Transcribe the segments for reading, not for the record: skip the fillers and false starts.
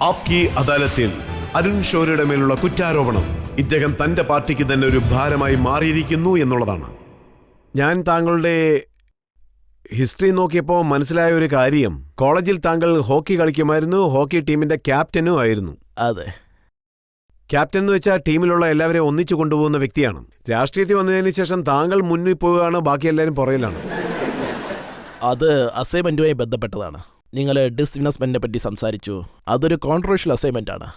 ആപ്കി അദാലത്തിൽ അരുൺ ഷോറിയുടെ മേലുള്ള കുറ്റാരോപണം ഇദ്ദേഹം തന്റെ പാർട്ടിക്ക് തന്നെ ഒരു ഭാരമായി മാറിയിരിക്കുന്നു എന്നുള്ളതാണ്. ഞാൻ താങ്കളുടെ ഹിസ്റ്ററി നോക്കിയപ്പോൾ മനസ്സിലായ ഒരു കാര്യം, കോളേജിൽ താങ്കൾ ഹോക്കി കളിക്കുമായിരുന്നു, ഹോക്കി ടീമിന്റെ ക്യാപ്റ്റനും ആയിരുന്നു. അതെ. ക്യാപ്റ്റൻ എന്ന് വെച്ചാൽ ടീമിലുള്ള എല്ലാവരെയും ഒന്നിച്ചു കൊണ്ടുപോകുന്ന വ്യക്തിയാണ്. രാഷ്ട്രീയത്തിൽ വന്നതിന് ശേഷം താങ്കൾ മുന്നിൽ പോവുകയാണ്, ബാക്കി എല്ലാവരും പുറകിലാണ്. അത് അസൈൻമെന്റുമായി ബന്ധപ്പെട്ടതാണ്. നിങ്ങൾ ഡിസ്ഇൻവെസ്റ്റ്മെന്റിനെ പറ്റി സംസാരിച്ചു. അതൊരു കോൺട്രവേഴ്ഷ്യൽ അസൈൻമെന്റ് ആണ്.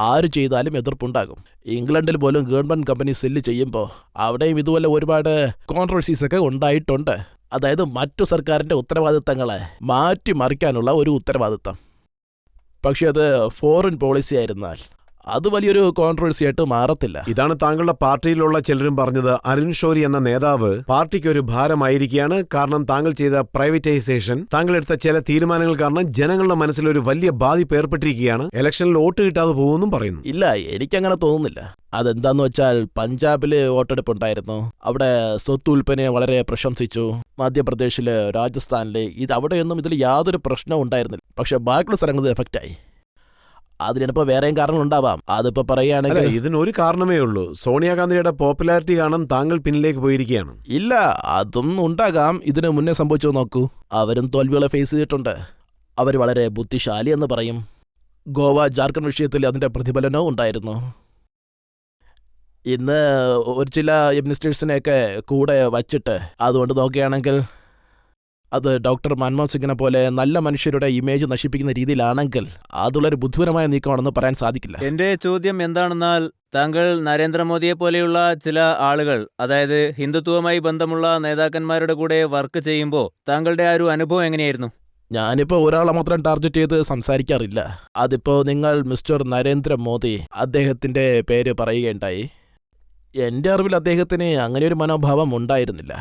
ആര് ചെയ്താലും എതിർപ്പുണ്ടാകും. ഇംഗ്ലണ്ടിൽ പോലും ഗവൺമെന്റ് കമ്പനി സെല്ല് ചെയ്യുമ്പോൾ അവിടെയും ഇതുപോലെ ഒരുപാട് കോൺട്രവേഴ്സീസ് ഒക്കെ ഉണ്ടായിട്ടുണ്ട്. അതായത് മറ്റു സർക്കാരിന്റെ ഉത്തരവാദിത്തങ്ങളെ മാറ്റിമറിക്കാനുള്ള ഒരു ഉത്തരവാദിത്തം. പക്ഷെ അത് ഫോറിൻ പോളിസി ആയിരുന്നാൽ അത് വലിയൊരു കോൺട്രവേഴ്സി ആയിട്ട് മാറത്തില്ല. ഇതാണ് താങ്കളുടെ പാർട്ടിയിലുള്ള ചിലരും പറഞ്ഞത്. അരുൺ ഷോറി എന്ന നേതാവ് പാർട്ടിക്ക് ഒരു ഭാരമായിരിക്കുകയാണ്. കാരണം താങ്കൾ ചെയ്ത പ്രൈവറ്റൈസേഷൻ, താങ്കൾ എടുത്ത ചില തീരുമാനങ്ങൾ കാരണം ജനങ്ങളുടെ മനസ്സിൽ ഒരു വലിയ ബാധിപ്പ് ഏർപ്പെട്ടിരിക്കുകയാണ്. ഇലക്ഷനിൽ വോട്ട് കിട്ടാതെ പോകുമെന്നും പറയുന്നു. ഇല്ല, എനിക്കങ്ങനെ തോന്നുന്നില്ല. അതെന്താന്ന് വെച്ചാൽ പഞ്ചാബില് വോട്ടെടുപ്പ് ഉണ്ടായിരുന്നു. അവിടെ സ്വത്ത് ഉൽപ്പന്നയെ വളരെ പ്രശംസിച്ചു. മധ്യപ്രദേശില്, രാജസ്ഥാനില് അവിടെയൊന്നും ഇതിൽ യാതൊരു പ്രശ്നവും ഉണ്ടായിരുന്നില്ല. പക്ഷെ ബാക്കിയുള്ള സ്ഥലങ്ങളിൽ എഫക്റ്റായി. അതിനിപ്പോ വേറെയും കാരണങ്ങളുണ്ടാവാം. അതിപ്പോ പറയുകയാണെങ്കിൽ ഇതിനൊരു കാരണമേ ഉള്ളൂ. സോണിയാഗാന്ധിയുടെ പോപ്പുലാരിറ്റി കാണാൻ താങ്കൾ പിന്നിലേക്ക് പോയിരിക്കുകയാണ്. ഇല്ല, അതും ഉണ്ടാകാം. ഇതിനു മുന്നേ സംഭവിച്ചു നോക്കൂ. അവരും തോൽവികളെ ഫേസ് ചെയ്തിട്ടുണ്ട്. അവർ വളരെ ബുദ്ധിശാലി എന്ന് പറയും. ഗോവ ജാർഖണ്ഡ് വിഷയത്തിൽ അതിന്റെ പ്രതിഫലനവും ഉണ്ടായിരുന്നു. ഇന്ന് ഒരു ചില മിനിസ്റ്റേഴ്സിനെയൊക്കെ കൂടെ വച്ചിട്ട് അതുകൊണ്ട് നോക്കുകയാണെങ്കിൽ അത് ഡോക്ടർ മൻമോഹൻ സിംഗിനെ പോലെ നല്ല മനുഷ്യരുടെ ഇമേജ് നശിപ്പിക്കുന്ന രീതിയിലാണെങ്കിൽ അതുള്ളൊരു ബുദ്ധിപരമായ നീക്കമാണെന്ന് പറയാൻ സാധിക്കില്ല. എന്റെ ചോദ്യം എന്താണെന്നാൽ, താങ്കൾ നരേന്ദ്രമോദിയെ പോലെയുള്ള ചില ആളുകൾ, അതായത് ഹിന്ദുത്വവുമായി ബന്ധമുള്ള നേതാക്കന്മാരുടെ കൂടെ വർക്ക് ചെയ്യുമ്പോൾ താങ്കളുടെ ആ ഒരു അനുഭവം എങ്ങനെയായിരുന്നു? ഞാനിപ്പോൾ ഒരാളെ മാത്രം ടാർഗറ്റ് ചെയ്ത് സംസാരിക്കാറില്ല. അതിപ്പോ നിങ്ങൾ മിസ്റ്റർ നരേന്ദ്രമോദി അദ്ദേഹത്തിന്റെ പേര് പറയുകയുണ്ടായി. എൻ്റെ അറിവിൽ അദ്ദേഹത്തിന് അങ്ങനെ ഒരു മനോഭാവം ഉണ്ടായിരുന്നില്ല.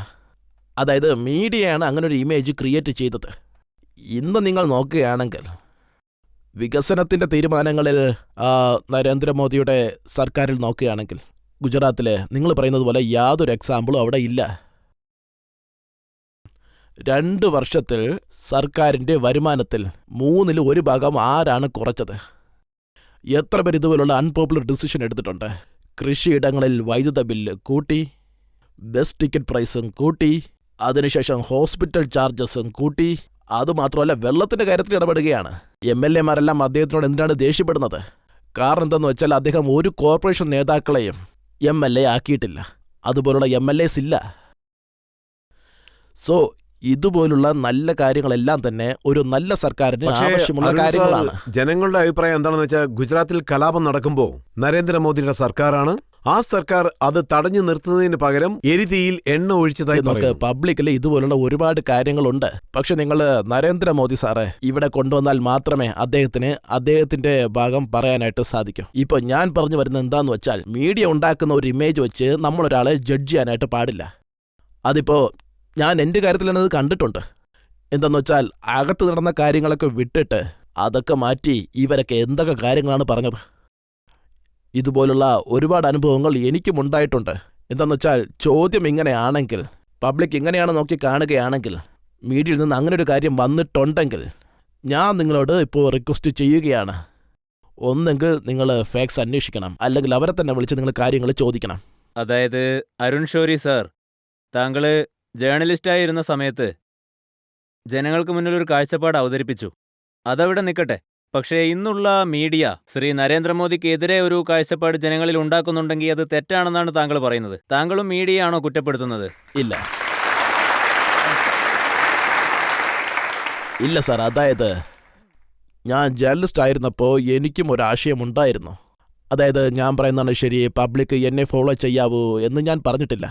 അതായത് മീഡിയയാണ് അങ്ങനെ ഒരു ഇമേജ് ക്രിയേറ്റ് ചെയ്തത്. ഇന്ന് നിങ്ങൾ നോക്കുകയാണെങ്കിൽ വികസനത്തിൻ്റെ തീരുമാനങ്ങളിൽ നരേന്ദ്രമോദിയുടെ സർക്കാരിൽ നോക്കുകയാണെങ്കിൽ ഗുജറാത്തിൽ നിങ്ങൾ പറയുന്നത് പോലെ യാതൊരു എക്സാമ്പിളും അവിടെ ഇല്ല. 2 വർഷത്തിൽ സർക്കാരിൻ്റെ വരുമാനത്തിൽ 1/3 ആരാണ് കുറച്ചത്? എത്ര പേർ ഇതുപോലുള്ള അൺപോപ്പുലർ ഡിസിഷൻ എടുത്തിട്ടുണ്ട്? കൃഷിയിടങ്ങളിൽ വൈദ്യുത ബില്ല് കൂട്ടി, ബസ് ടിക്കറ്റ് പ്രൈസും കൂട്ടി, അതിനുശേഷം ഹോസ്പിറ്റൽ ചാർജസും കൂട്ടി. അതുമാത്രമല്ല, വെള്ളത്തിന്റെ കാര്യത്തിൽ ഇടപെടുകയാണ്. MLA-മാരെല്ലാം അദ്ദേഹത്തിനോട് എന്തിനാണ് ദേഷ്യപ്പെടുന്നത്? കാരണം എന്താണെന്ന് വെച്ചാൽ അദ്ദേഹം ഒരു കോർപ്പറേഷൻ നേതാക്കളെയും MLA ആക്കിയിട്ടില്ല. അതുപോലുള്ള MLAs ഇല്ല. സോ ഇതുപോലുള്ള നല്ല കാര്യങ്ങളെല്ലാം തന്നെ ഒരു നല്ല സർക്കാരിന് ആവശ്യമുള്ള കാര്യങ്ങളാണ്. ജനങ്ങളുടെ അഭിപ്രായം എന്താണെന്ന് വെച്ചാൽ, ഗുജറാത്തിൽ കലാപം നടക്കുമ്പോൾ നരേന്ദ്രമോദിയുടെ സർക്കാരാണ്, ആ സർക്കാർ അത് തടഞ്ഞു നിർത്തുന്നതിന് പകരം എരിതീയിൽ എണ്ണ ഒഴിച്ചതായി നമുക്ക് പബ്ലിക്കിൽ ഇതുപോലുള്ള ഒരുപാട് കാര്യങ്ങളുണ്ട്. പക്ഷെ നിങ്ങൾ നരേന്ദ്രമോദി സാറെ ഇവിടെ കൊണ്ടുവന്നാൽ മാത്രമേ അദ്ദേഹത്തിന്റെ ഭാഗം പറയാനായിട്ട് സാധിക്കും. ഇപ്പൊ ഞാൻ പറഞ്ഞു വരുന്നത് എന്താന്ന് വെച്ചാൽ, മീഡിയ ഉണ്ടാക്കുന്ന ഒരു ഇമേജ് വെച്ച് നമ്മളൊരാളെ ജഡ്ജ് ചെയ്യാനായിട്ട് പാടില്ല. അതിപ്പോ ഞാൻ എൻ്റെ കാര്യത്തിൽ തന്നെ അത് കണ്ടിട്ടുണ്ട്. എന്താന്ന് വെച്ചാൽ, അകത്ത് നടന്ന കാര്യങ്ങളൊക്കെ വിട്ടിട്ട് അതൊക്കെ മാറ്റി ഇവരൊക്കെ എന്തൊക്കെ കാര്യങ്ങളാണ് പറഞ്ഞത്. ഇതുപോലുള്ള ഒരുപാട് അനുഭവങ്ങൾ എനിക്കും ഉണ്ടായിട്ടുണ്ട്. എന്താന്ന് വെച്ചാൽ, ചോദ്യം ഇങ്ങനെയാണെങ്കിൽ, പബ്ലിക് ഇങ്ങനെയാണ് നോക്കി കാണുകയാണെങ്കിൽ, മീഡിയയിൽ നിന്ന് അങ്ങനെ ഒരു കാര്യം വന്നിട്ടുണ്ടെങ്കിൽ ഞാൻ നിങ്ങളോട് ഇപ്പോൾ റിക്വസ്റ്റ് ചെയ്യുകയാണ്. ഒന്നെങ്കിൽ നിങ്ങൾ ഫാക്ട്സ് അന്വേഷിക്കണം, അല്ലെങ്കിൽ അവരെ തന്നെ വിളിച്ച് നിങ്ങൾ കാര്യങ്ങൾ ചോദിക്കണം. അതായത് അരുൺ ഷോറി സാർ, താങ്കള് ജേർണലിസ്റ്റായിരുന്ന സമയത്ത് ജനങ്ങൾക്ക് മുന്നിൽ ഒരു കാഴ്ചപ്പാട് അവതരിപ്പിച്ചു. അതവിടെ നിൽക്കട്ടെ. പക്ഷേ ഇന്നുള്ള മീഡിയ ശ്രീ നരേന്ദ്രമോദിക്കെതിരെ ഒരു കാഴ്ചപ്പാട് ജനങ്ങളിൽ ഉണ്ടാക്കുന്നുണ്ടെങ്കിൽ അത് തെറ്റാണെന്നാണ് താങ്കൾ പറയുന്നത്. താങ്കളും മീഡിയയാണോ കുറ്റപ്പെടുത്തുന്നത്? ഇല്ല സാർ. അതായത് ഞാൻ ജേർണലിസ്റ്റ് ആയിരുന്നപ്പോൾ എനിക്കും ഒരാശയമുണ്ടായിരുന്നു. അതായത് ഞാൻ പറയുന്നതാണ് ശരി, പബ്ലിക് എന്നെ ഫോളോ ചെയ്യാവൂ എന്ന് ഞാൻ പറഞ്ഞിട്ടില്ല.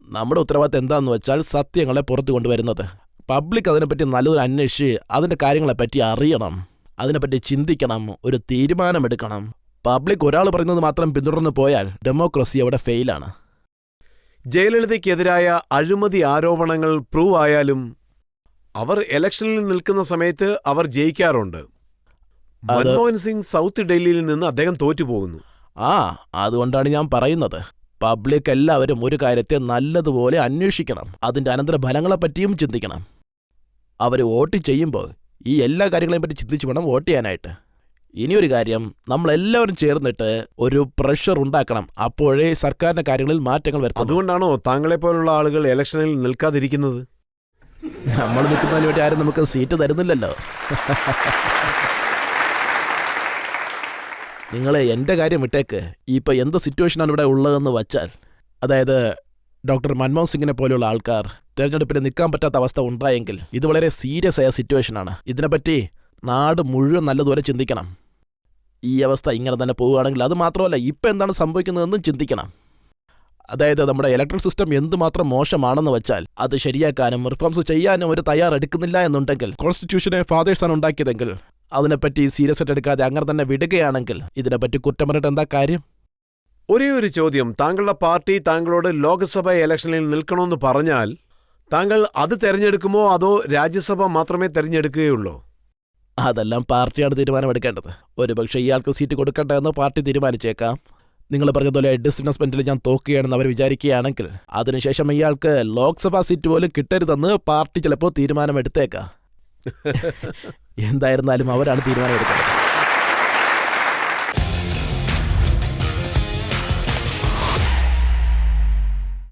നമ്മുടെ ഉത്തരവാദിത്തം എന്താണെന്ന് വെച്ചാൽ സത്യങ്ങളെ പുറത്തു കൊണ്ടുവരുന്നത്. പബ്ലിക് അതിനെപ്പറ്റി നല്ലൊരു അന്വേഷിച്ച് അതിൻ്റെ കാര്യങ്ങളെപ്പറ്റി അറിയണം, അതിനെപ്പറ്റി ചിന്തിക്കണം, ഒരു തീരുമാനമെടുക്കണം. പബ്ലിക് ഒരാൾ പറയുന്നത് മാത്രം പിന്തുടർന്ന് പോയാൽ ഡെമോക്രസി അവിടെ ഫെയിലാണ്. ജയലളിതയ്ക്കെതിരായ അഴിമതി ആരോപണങ്ങൾ പ്രൂവ് ആയാലും അവർ ഇലക്ഷനിൽ നിൽക്കുന്ന സമയത്ത് അവർ ജയിക്കാറുണ്ട്. മൻമോഹൻ സിംഗ് സൗത്ത് ഡൽഹിയിൽ നിന്ന് അദ്ദേഹം തോറ്റുപോകുന്നു. അതുകൊണ്ടാണ് ഞാൻ പറയുന്നത്, പബ്ലിക് എല്ലാവരും ഒരു കാര്യത്തെ നല്ലതുപോലെ അന്വേഷിക്കണം, അതിൻ്റെ അനന്തരഫലങ്ങളെപ്പറ്റിയും ചിന്തിക്കണം. അവർ വോട്ട് ചെയ്യുമ്പോൾ ഈ എല്ലാ കാര്യങ്ങളെയും പറ്റി ചിന്തിച്ചു വേണം വോട്ട് ചെയ്യാനായിട്ട്. ഇനിയൊരു കാര്യം, നമ്മളെല്ലാവരും ചേർന്നിട്ട് ഒരു പ്രഷർ ഉണ്ടാക്കണം. അപ്പോഴേ സർക്കാരിന്റെ കാര്യങ്ങളിൽ മാറ്റങ്ങൾ വരുത്തും. അതുകൊണ്ടാണോ താങ്കളെപ്പോലുള്ള ആളുകൾ ഇലക്ഷനിൽ നിൽക്കാതിരിക്കുന്നത്? നമ്മൾ നിൽക്കുന്നതിന് വേണ്ടി ആരും നമുക്ക് സീറ്റ് തരുന്നില്ലല്ലോ. നിങ്ങൾ എൻ്റെ കാര്യം വിട്ടേക്ക്. ഇപ്പോൾ എന്ത് സിറ്റുവേഷനാണ് ഇവിടെ ഉള്ളതെന്ന് വച്ചാൽ, അതായത് ഡോക്ടർ മൻമോഹൻ സിംഗിനെ പോലെയുള്ള ആൾക്കാർ തെരഞ്ഞെടുപ്പിന് നിൽക്കാൻ പറ്റാത്ത അവസ്ഥ ഉണ്ടായെങ്കിൽ ഇത് വളരെ സീരിയസ് ആയ സിറ്റുവേഷനാണ്. ഇതിനെപ്പറ്റി നാട് മുഴുവൻ നല്ലതുപോലെ ചിന്തിക്കണം. ഈ അവസ്ഥ ഇങ്ങനെ തന്നെ പോവുകയാണെങ്കിൽ, അത് മാത്രമല്ല ഇപ്പം എന്താണ് സംഭവിക്കുന്നതെന്നും ചിന്തിക്കണം. അതായത് നമ്മുടെ ഇലക്ട്രൽ സിസ്റ്റം എന്തുമാത്രം മോശമാണെന്ന് വെച്ചാൽ അത് ശരിയാക്കാനും റിഫോംസ് ചെയ്യാനും ഒരു തയ്യാറെടുക്കുന്നില്ല എന്നുണ്ടെങ്കിൽ, കോൺസ്റ്റിറ്റ്യൂഷനെ ഫാദേഴ്സാണ് ഉണ്ടാക്കിയതെങ്കിൽ അതിനെപ്പറ്റി സീരിയസ് ആയിട്ട് എടുക്കാതെ അങ്ങനെ തന്നെ വിടുകയാണെങ്കിൽ ഇതിനെപ്പറ്റി കുറ്റം പറഞ്ഞിട്ട് എന്താ കാര്യം? ഒരേ ഒരു ചോദ്യം, താങ്കളുടെ പാർട്ടി താങ്കളോട് ലോക്സഭ ഇലക്ഷനിൽ നിൽക്കണമെന്ന് പറഞ്ഞാൽ താങ്കൾ അത് തെരഞ്ഞെടുക്കുമോ അതോ രാജ്യസഭ മാത്രമേ തെരഞ്ഞെടുക്കുകയുള്ളൂ? അതെല്ലാം പാർട്ടിയാണ് തീരുമാനമെടുക്കേണ്ടത്. ഒരുപക്ഷെ ഇയാൾക്ക് സീറ്റ് കൊടുക്കണ്ടെന്ന് പാർട്ടി തീരുമാനിച്ചേക്കാം. നിങ്ങൾ പറഞ്ഞതുപോലെ ഡിസ്ഇൻവെസ്റ്റ്മെന്റിൽ ഞാൻ തോക്കുകയാണെന്ന് അവർ വിചാരിക്കുകയാണെങ്കിൽ അതിനുശേഷം ഇയാൾക്ക് ലോക്സഭാ സീറ്റ് പോലും കിട്ടരുതെന്ന് പാർട്ടി ചിലപ്പോൾ തീരുമാനമെടുത്തേക്കാം. എന്തായിരുന്നാലും അവരാണ് തീരുമാനമെടുക്കേണ്ടത്.